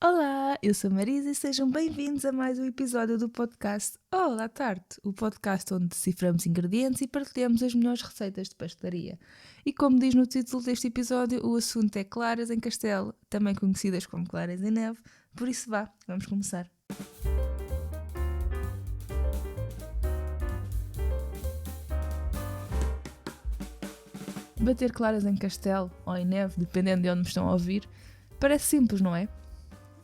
Olá, eu sou a Marisa e sejam bem-vindos a mais um episódio do podcast Olá Tarte, o podcast onde deciframos ingredientes e partilhamos as melhores receitas de pastelaria. E como diz no título deste episódio, o assunto é claras em castelo, também conhecidas como claras em neve, por isso vamos começar. Bater claras em castelo ou em neve, dependendo de onde me estão a ouvir, parece simples, não é?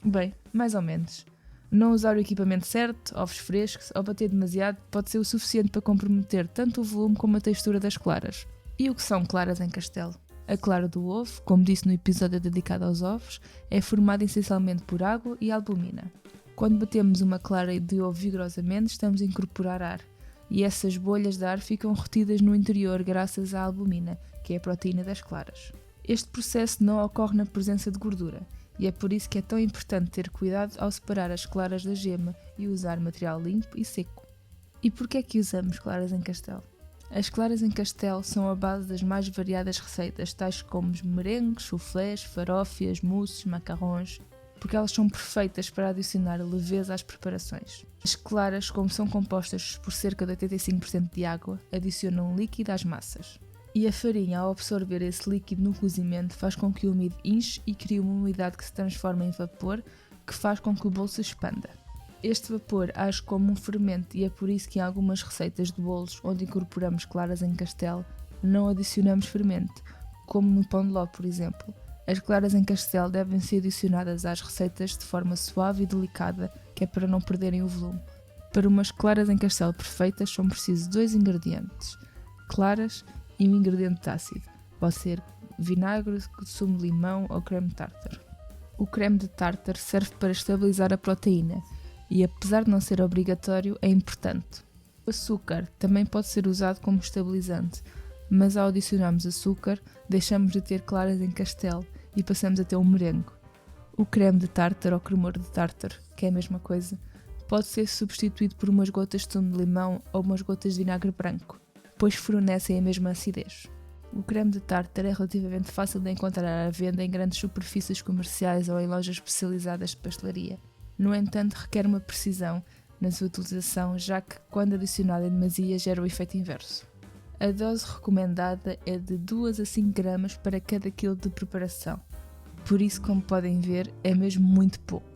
Bem, mais ou menos. Não usar o equipamento certo, ovos frescos ou bater demasiado pode ser o suficiente para comprometer tanto o volume como a textura das claras. E o que são claras em castelo? A clara do ovo, como disse no episódio dedicado aos ovos, é formada essencialmente por água e albumina. Quando batemos uma clara de ovo vigorosamente, estamos a incorporar ar, e essas bolhas de ar ficam retidas no interior graças à albumina, que é a proteína das claras. Este processo não ocorre na presença de gordura, e é por isso que é tão importante ter cuidado ao separar as claras da gema e usar material limpo e seco. E porquê é que usamos claras em castelo? As claras em castelo são a base das mais variadas receitas, tais como os merengues, soufflés, farófias, mousses, macarrons, porque elas são perfeitas para adicionar leveza às preparações. As claras, como são compostas por cerca de 85% de água, adicionam líquido às massas. E a farinha, ao absorver esse líquido no cozimento, faz com que o amido inche e crie uma umidade que se transforma em vapor, que faz com que o bolo se expanda. Este vapor age como um fermento e é por isso que em algumas receitas de bolos onde incorporamos claras em castelo, não adicionamos fermento, como no pão de ló, por exemplo. As claras em castelo devem ser adicionadas às receitas de forma suave e delicada, que é para não perderem o volume. Para umas claras em castelo perfeitas são precisos 2 ingredientes: claras e um ingrediente ácido, pode ser vinagre, sumo de limão ou creme tártaro. O creme de tártaro serve para estabilizar a proteína e, apesar de não ser obrigatório, é importante. O açúcar também pode ser usado como estabilizante, mas ao adicionarmos açúcar, deixamos de ter claras em castelo e passamos a ter um merengue. O creme de tártaro ou cremor de tártaro, que é a mesma coisa, pode ser substituído por umas gotas de sumo de limão ou umas gotas de vinagre branco, pois fornecem a mesma acidez. O creme de tártaro é relativamente fácil de encontrar à venda em grandes superfícies comerciais ou em lojas especializadas de pastelaria. No entanto, requer uma precisão na sua utilização, já que, quando adicionada em demasia, gera o efeito inverso. A dose recomendada é de 2 a 5 gramas para cada quilo de preparação. Por isso, como podem ver, é mesmo muito pouco.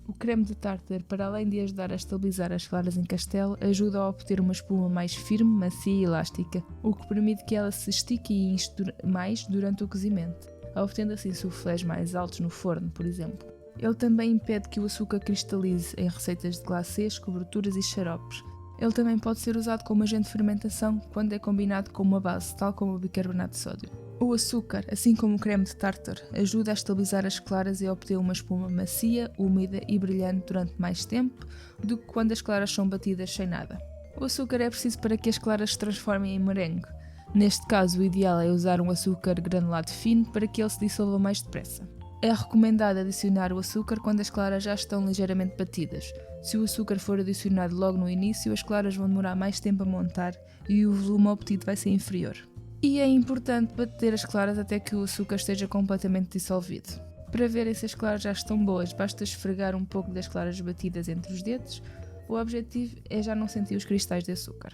O creme de tártaro, para além de ajudar a estabilizar as claras em castelo, ajuda a obter uma espuma mais firme, macia e elástica, o que permite que ela se estique e inche mais durante o cozimento, obtendo assim soufflés mais altos no forno, por exemplo. Ele também impede que o açúcar cristalize em receitas de glacês, coberturas e xaropes. Ele também pode ser usado como agente de fermentação quando é combinado com uma base, tal como o bicarbonato de sódio. O açúcar, assim como o creme de tártaro, ajuda a estabilizar as claras e a obter uma espuma macia, úmida e brilhante durante mais tempo do que quando as claras são batidas sem nada. O açúcar é preciso para que as claras se transformem em merengue. Neste caso, o ideal é usar um açúcar granulado fino para que ele se dissolva mais depressa. É recomendado adicionar o açúcar quando as claras já estão ligeiramente batidas. Se o açúcar for adicionado logo no início, as claras vão demorar mais tempo a montar e o volume obtido vai ser inferior. E é importante bater as claras até que o açúcar esteja completamente dissolvido. Para verem se as claras já estão boas, basta esfregar um pouco das claras batidas entre os dedos. O objetivo é já não sentir os cristais de açúcar.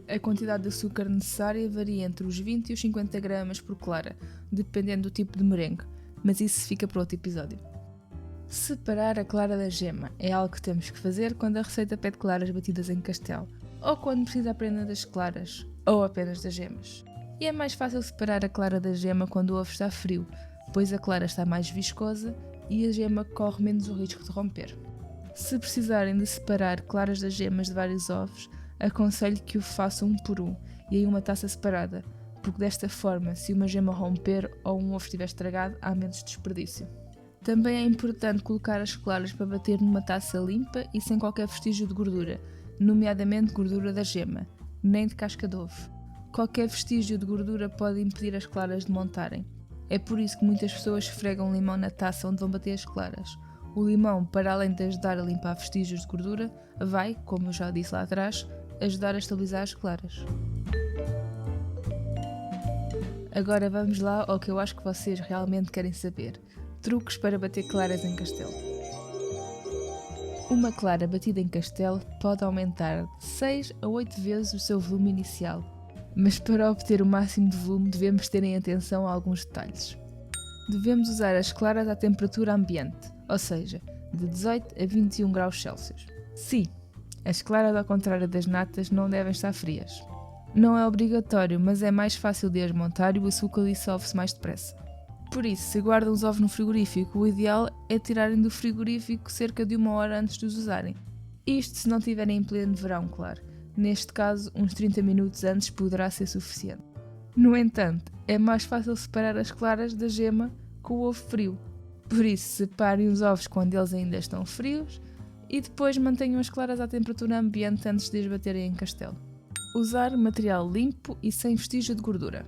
A quantidade de açúcar necessária varia entre os 20 e os 50 gramas por clara, dependendo do tipo de merengue, mas isso fica para outro episódio. Separar a clara da gema é algo que temos que fazer quando a receita pede claras batidas em castelo, ou quando precisa apenas das claras, ou apenas das gemas. E é mais fácil separar a clara da gema quando o ovo está frio, pois a clara está mais viscosa e a gema corre menos o risco de romper. Se precisarem de separar claras das gemas de vários ovos, aconselho que o façam um por um e em uma taça separada, porque desta forma, se uma gema romper ou um ovo estiver estragado, há menos desperdício. Também é importante colocar as claras para bater numa taça limpa e sem qualquer vestígio de gordura, nomeadamente gordura da gema, nem de casca de ovo. Qualquer vestígio de gordura pode impedir as claras de montarem. É por isso que muitas pessoas esfregam limão na taça onde vão bater as claras. O limão, para além de ajudar a limpar vestígios de gordura, vai, como eu já disse lá atrás, ajudar a estabilizar as claras. Agora vamos lá ao que eu acho que vocês realmente querem saber. Truques para bater claras em castelo. Uma clara batida em castelo pode aumentar de 6 a 8 vezes o seu volume inicial, mas para obter o máximo de volume devemos ter em atenção a alguns detalhes. Devemos usar as claras à temperatura ambiente, ou seja, de 18 a 21 graus Celsius. Sim, as claras, ao contrário das natas, não devem estar frias. Não é obrigatório, mas é mais fácil de as montar e o açúcar dissolve-se mais depressa. Por isso, se guardam os ovos no frigorífico, o ideal é tirarem do frigorífico cerca de 1 hora antes de os usarem. Isto se não tiverem em pleno verão, claro. Neste caso, uns 30 minutos antes poderá ser suficiente. No entanto, é mais fácil separar as claras da gema com o ovo frio. Por isso, separem os ovos quando eles ainda estão frios e depois mantenham as claras à temperatura ambiente antes de as baterem em castelo. Usar material limpo e sem vestígio de gordura.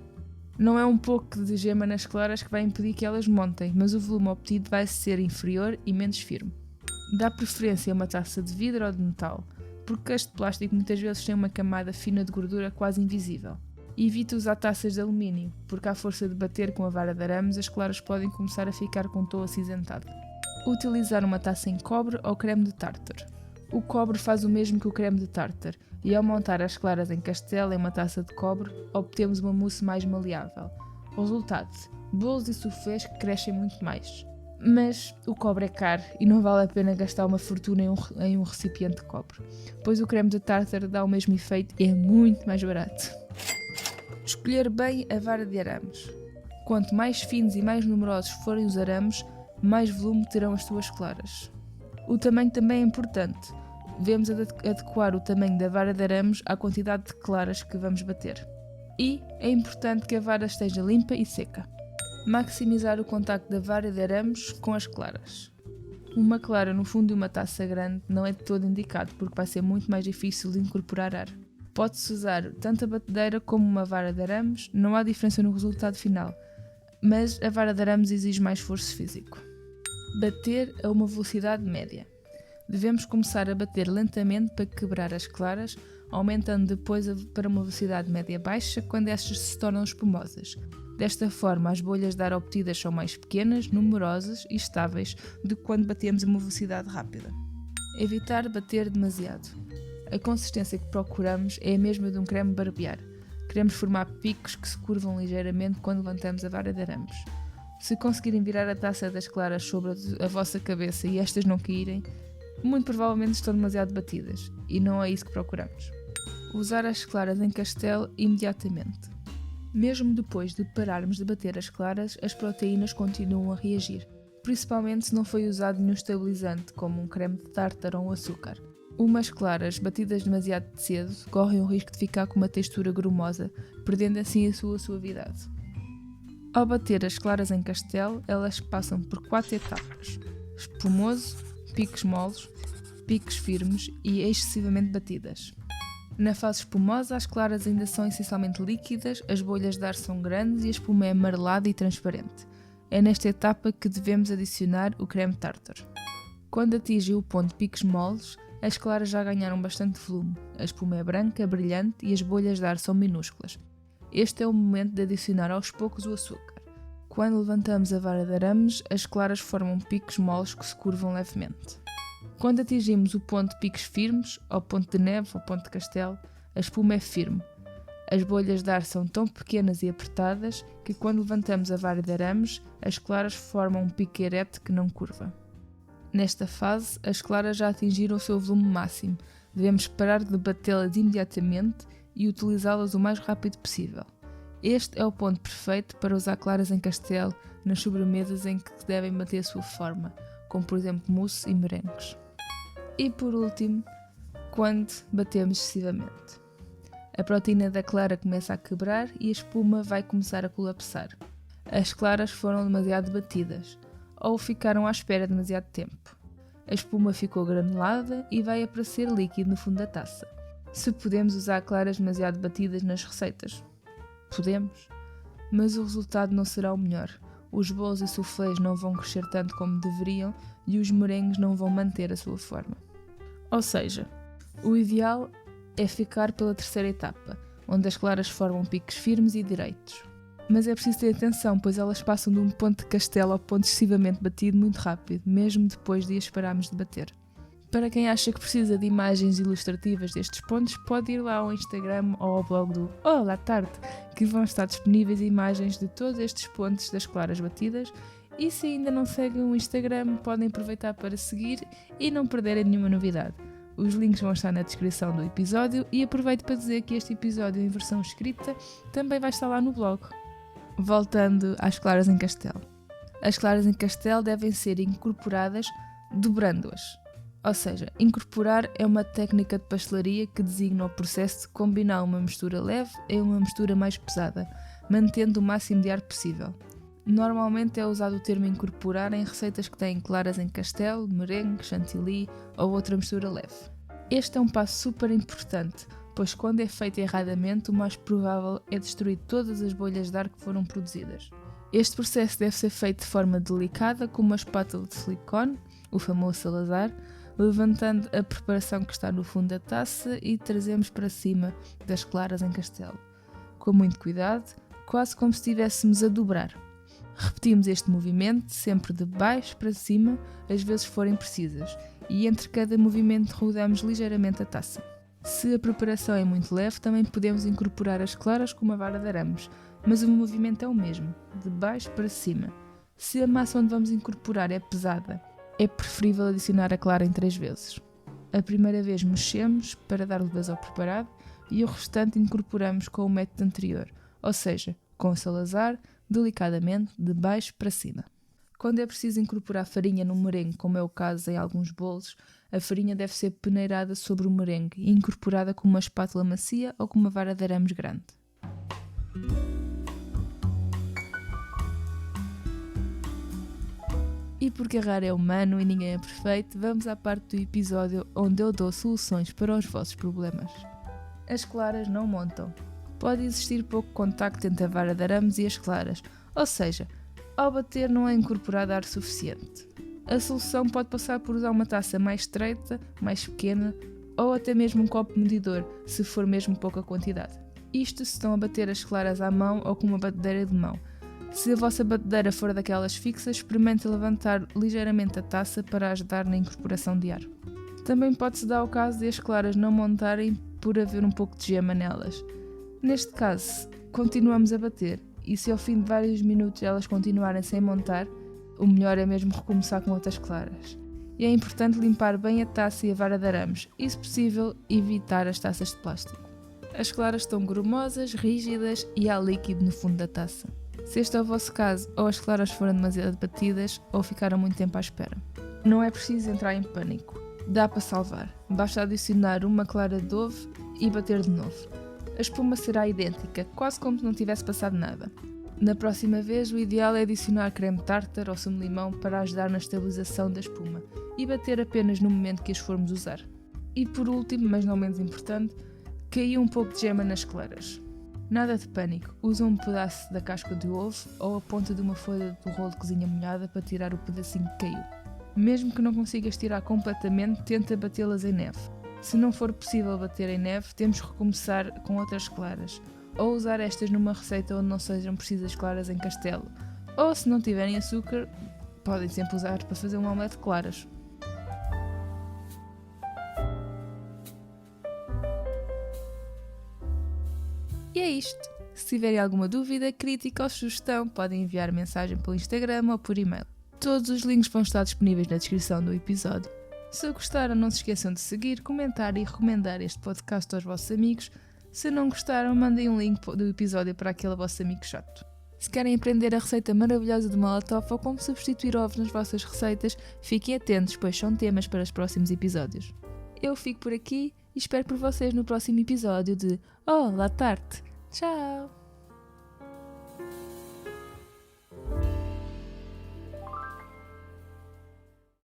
Não é um pouco de gema nas claras que vai impedir que elas montem, mas o volume obtido vai ser inferior e menos firme. Dá preferência a uma taça de vidro ou de metal, porque as de plástico muitas vezes têm uma camada fina de gordura quase invisível. E evite usar taças de alumínio, porque à força de bater com a vara de arames as claras podem começar a ficar com um tom acinzentado. Utilizar uma taça em cobre ou creme de tártaro. O cobre faz o mesmo que o creme de tártaro, e ao montar as claras em castelo em uma taça de cobre, obtemos uma mousse mais maleável. Resultado: bolos e soufflés que crescem muito mais. Mas o cobre é caro e não vale a pena gastar uma fortuna em um recipiente de cobre, pois o creme de tártaro dá o mesmo efeito e é muito mais barato. Escolher bem a vara de arames. Quanto mais finos e mais numerosos forem os arames, mais volume terão as suas claras. O tamanho também é importante. Devemos adequar o tamanho da vara de arames à quantidade de claras que vamos bater. E é importante que a vara esteja limpa e seca. Maximizar o contacto da vara de arames com as claras. Uma clara no fundo de uma taça grande não é de todo indicado porque vai ser muito mais difícil de incorporar ar. Pode-se usar tanto a batedeira como uma vara de arames, não há diferença no resultado final, mas a vara de arames exige mais esforço físico. Bater a uma velocidade média. Devemos começar a bater lentamente para quebrar as claras, aumentando depois para uma velocidade média baixa quando estas se tornam espumosas. Desta forma, as bolhas de ar obtidas são mais pequenas, numerosas e estáveis do que quando batemos a uma velocidade rápida. Evitar bater demasiado. A consistência que procuramos é a mesma de um creme barbear. Queremos formar picos que se curvam ligeiramente quando levantamos a vara de arames. Se conseguirem virar a taça das claras sobre a vossa cabeça e estas não caírem, muito provavelmente estão demasiado batidas, e não é isso que procuramos. Usar as claras em castelo imediatamente. Mesmo depois de pararmos de bater as claras, as proteínas continuam a reagir, principalmente se não foi usado nenhum estabilizante, como um creme de tártaro ou um açúcar. Umas claras batidas demasiado cedo correm o risco de ficar com uma textura grumosa, perdendo assim a sua suavidade. Ao bater as claras em castelo, elas passam por 4 etapas: espumoso, picos moles, picos firmes e excessivamente batidas. Na fase espumosa, as claras ainda são essencialmente líquidas, as bolhas de ar são grandes e a espuma é amarelada e transparente. É nesta etapa que devemos adicionar o creme tártaro. Quando atinge o ponto de picos moles, as claras já ganharam bastante volume, a espuma é branca, brilhante e as bolhas de ar são minúsculas. Este é o momento de adicionar aos poucos o açúcar. Quando levantamos a vara de arames, as claras formam picos moles que se curvam levemente. Quando atingimos o ponto de picos firmes, ou ponto de neve ou ponto de castelo, a espuma é firme. As bolhas de ar são tão pequenas e apertadas que quando levantamos a vara de arames, as claras formam um pico erete que não curva. Nesta fase, as claras já atingiram o seu volume máximo. Devemos parar de batê-las imediatamente e utilizá-las o mais rápido possível. Este é o ponto perfeito para usar claras em castelo nas sobremesas em que devem manter a sua forma, como por exemplo mousse e merengues. E por último, quando batemos excessivamente. A proteína da clara começa a quebrar e a espuma vai começar a colapsar. As claras foram demasiado batidas, ou ficaram à espera demasiado tempo. A espuma ficou granulada e vai aparecer líquido no fundo da taça. Se podemos usar claras demasiado batidas nas receitas? Podemos, mas o resultado não será o melhor. Os bolos e soufflés não vão crescer tanto como deveriam e os merengues não vão manter a sua forma. Ou seja, o ideal é ficar pela terceira etapa, onde as claras formam picos firmes e direitos. Mas é preciso ter atenção, pois elas passam de um ponto de castelo ao ponto excessivamente batido muito rápido, mesmo depois de as pararmos de bater. Para quem acha que precisa de imagens ilustrativas destes pontos, pode ir lá ao Instagram ou ao blog do Olá Tarte, que vão estar disponíveis imagens de todos estes pontos das claras batidas. E se ainda não seguem o Instagram, podem aproveitar para seguir e não perderem nenhuma novidade. Os links vão estar na descrição do episódio e aproveito para dizer que este episódio em versão escrita também vai estar lá no blog. Voltando às claras em castelo. As claras em castelo devem ser incorporadas dobrando-as. Ou seja, incorporar é uma técnica de pastelaria que designa o processo de combinar uma mistura leve em uma mistura mais pesada, mantendo o máximo de ar possível. Normalmente é usado o termo incorporar em receitas que têm claras em castelo, merengue, chantilly ou outra mistura leve. Este é um passo super importante, pois quando é feito erradamente, o mais provável é destruir todas as bolhas de ar que foram produzidas. Este processo deve ser feito de forma delicada, com uma espátula de silicone, o famoso Salazar, levantando a preparação que está no fundo da taça e trazemos para cima das claras em castelo. Com muito cuidado, quase como se estivéssemos a dobrar. Repetimos este movimento sempre de baixo para cima, as vezes forem precisas, e entre cada movimento rodamos ligeiramente a taça. Se a preparação é muito leve, também podemos incorporar as claras com uma vara de arames, mas o movimento é o mesmo, de baixo para cima. Se a massa onde vamos incorporar é pesada, é preferível adicionar a clara em 3 vezes. A primeira vez mexemos para dar leveza ao preparado e o restante incorporamos com o método anterior, ou seja, com o Salazar, delicadamente, de baixo para cima. Quando é preciso incorporar farinha no merengue, como é o caso em alguns bolos, a farinha deve ser peneirada sobre o merengue e incorporada com uma espátula macia ou com uma vara de arames grande. E porque errar é humano e ninguém é perfeito, vamos à parte do episódio onde eu dou soluções para os vossos problemas. As claras não montam. Pode existir pouco contacto entre a vara de arames e as claras, ou seja, ao bater não é incorporado ar suficiente. A solução pode passar por usar uma taça mais estreita, mais pequena, ou até mesmo um copo medidor, se for mesmo pouca quantidade. Isto se estão a bater as claras à mão ou com uma batedeira de mão. Se a vossa batedeira for daquelas fixas, experimente levantar ligeiramente a taça para ajudar na incorporação de ar. Também pode-se dar o caso de as claras não montarem por haver um pouco de gema nelas. Neste caso, continuamos a bater, e se ao fim de vários minutos elas continuarem sem montar, o melhor é mesmo recomeçar com outras claras. E é importante limpar bem a taça e a vara de arames, e se possível, evitar as taças de plástico. As claras estão grumosas, rígidas e há líquido no fundo da taça. Se este é o vosso caso, ou as claras foram demasiado batidas, ou ficaram muito tempo à espera. Não é preciso entrar em pânico. Dá para salvar. Basta adicionar uma clara de ovo e bater de novo. A espuma será idêntica, quase como se não tivesse passado nada. Na próxima vez, o ideal é adicionar creme tártaro ou sumo de limão para ajudar na estabilização da espuma e bater apenas no momento que as formos usar. E por último, mas não menos importante, caiu um pouco de gema nas claras. Nada de pânico, usa um pedaço da casca do ovo ou a ponta de uma folha do rolo de cozinha molhada para tirar o pedacinho que caiu. Mesmo que não consigas tirar completamente, tenta batê-las em neve. Se não for possível bater em neve, temos que recomeçar com outras claras, ou usar estas numa receita onde não sejam precisas claras em castelo, ou se não tiverem açúcar, podem sempre usar para fazer um omelete de claras. E é isto. Se tiverem alguma dúvida, crítica ou sugestão, podem enviar mensagem pelo Instagram ou por e-mail. Todos os links vão estar disponíveis na descrição do episódio. Se gostaram, não se esqueçam de seguir, comentar e recomendar este podcast aos vossos amigos. Se não gostaram, mandem um link do episódio para aquele vosso amigo chato. Se querem aprender a receita maravilhosa de molotov ou como substituir ovos nas vossas receitas, fiquem atentos, pois são temas para os próximos episódios. Eu fico por aqui e espero por vocês no próximo episódio de Olá Tarte! Tchau!